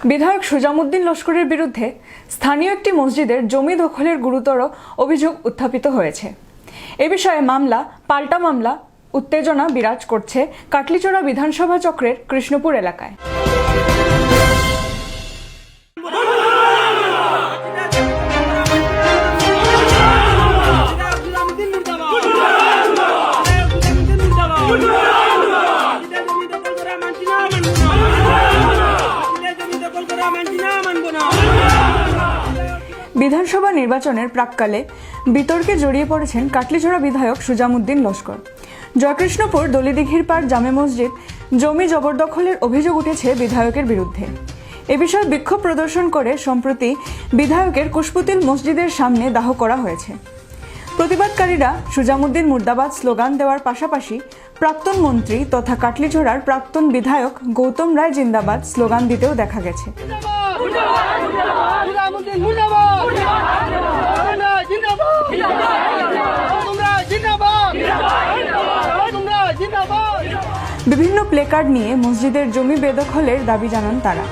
বিধায়ক সুজামুদ্দিন লস্করের বিরুদ্ধে স্থানীয় একটি মসজিদের জমি দখলের গুরুতর অভিযোগ উত্থাপিত হয়েছে। এ বিষয়ে মামলা পাল্টা মামলা উত্তেজনা বিরাজ করছে কাটলিচড়া বিধানসভা চক্রের কৃষ্ণপুর এলাকায়। বিধানসভা নির্বাচনের প্রাক্কালে বিতর্কে জড়িয়ে পড়েছেন কাটলিছড়া বিধায়ক সুজামুদ্দিন লস্কর। জয়কৃষ্ণপুর দলিদিঘির পাড় জামে মসজিদ জমি জবরদখলের অভিযোগ উঠেছে বিধায়কের বিরুদ্ধে। এ বিষয়ে বিক্ষোভ প্রদর্শন করে সম্প্রতি বিধায়কের কুশপুতিল মসজিদের সামনে দাহ করা হয়েছে। প্রতিবাদকারীরা সুজামুদ্দিন মুর্দাবাদ স্লোগান দেওয়ার পাশাপাশি প্রাক্তন মন্ত্রী তথা কাটলিছড়ার প্রাক্তন বিধায়ক গৌতম রায় জিন্দাবাদ স্লোগান দিতেও দেখা গেছে। বিভিন্ন প্লেকার্ড নিয়ে মসজিদের জমি বেদখলের দাবি জানান তারা।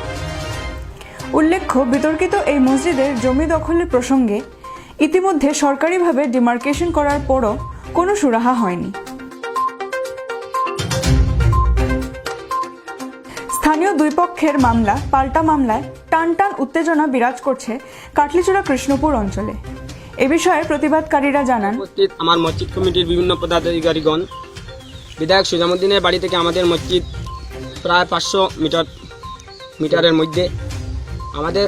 উল্লেখ্য, বিতর্কিত এই মসজিদের জমি দখলের প্রসঙ্গে ইতিমধ্যে সরকারিভাবে ডিমার্কেশন করার পরও কোনো সুরাহা হয়নি। স্থানীয় দুই পক্ষের মামলা পাল্টা মামলায় টান উত্তেজনা বিরাজ করছে কাটলিচড়া কৃষ্ণপুর অঞ্চলে। এ বিষয়ে প্রতিবাদকারীরা জানান, আমার মসজিদ কমিটির বিভিন্ন পদাধিকারীগণ বিধায়ক সুজামুদ্দিনের বাড়ি থেকে আমাদের মসজিদ প্রায় 500 মিটারের মধ্যে, আমাদের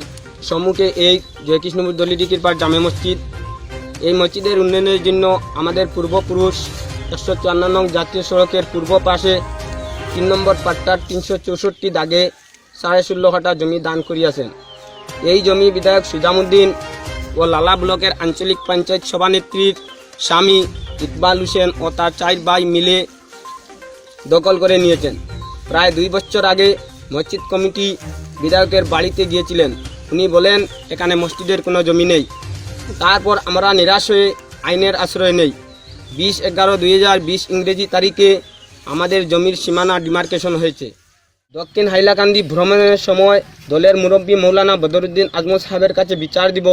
সম্মুখে এই জয়কৃষ্ণপুর দলিদিঘির পাড় জামে মসজিদ। এই মসজিদের উন্নয়নের জন্য আমাদের পূর্বপুরুষ 154 নং জাতীয় সড়কের পূর্ব পাশে 3 নম্বর পাট্টার 364 দাগে 16.5 কাঠা জমি দান করিয়াছেন। এই জমি বিধায়ক সুজামুদ্দিন ও লালা ব্লকের আঞ্চলিক পঞ্চায়েত সভানেত্রীর স্বামী ইকবাল হোসেন ও তার 4 ভাই মিলে দখল করে নিয়েছেন। প্রায় 2 বছর আগে মসজিদ কমিটি বিধায়কের বাড়িতে গিয়েছিলেন। উনি বলেন এখানে মসজিদের কোনো জমি নেই। তারপর আমরা নিরাশ হয়ে আইনের আশ্রয় নেই। 20/11/2020 ইংরেজি তারিখে আমাদের জমির সীমানা ডিমার্কেশন হয়েছে। দক্ষিণ হাইলাকান্দি ভ্রমণের সময় দলের মুরব্বী মৌলানা বদরুদ্দিন আজমল সাহেবের কাছে বিচার দিব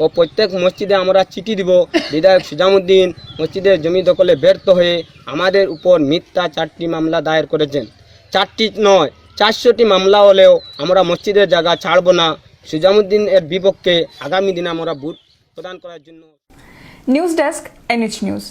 ও প্রত্যেক মসজিদে আমরা চিঠি দিব। বিধায়ক সুজামুদ্দিন মসজিদের জমি দখলে ব্যর্থ হয়ে আমাদের উপর মিথ্যা 4টি মামলা দায়ের করেছেন। 4টি নয়, 400টি মামলা হলেও আমরা মসজিদের জায়গা ছাড়ব না। সুজামুদ্দিন এর বিপক্ষে আগামী দিনে আমরা ভোট প্রদান করার জন্য। News desk, NH news.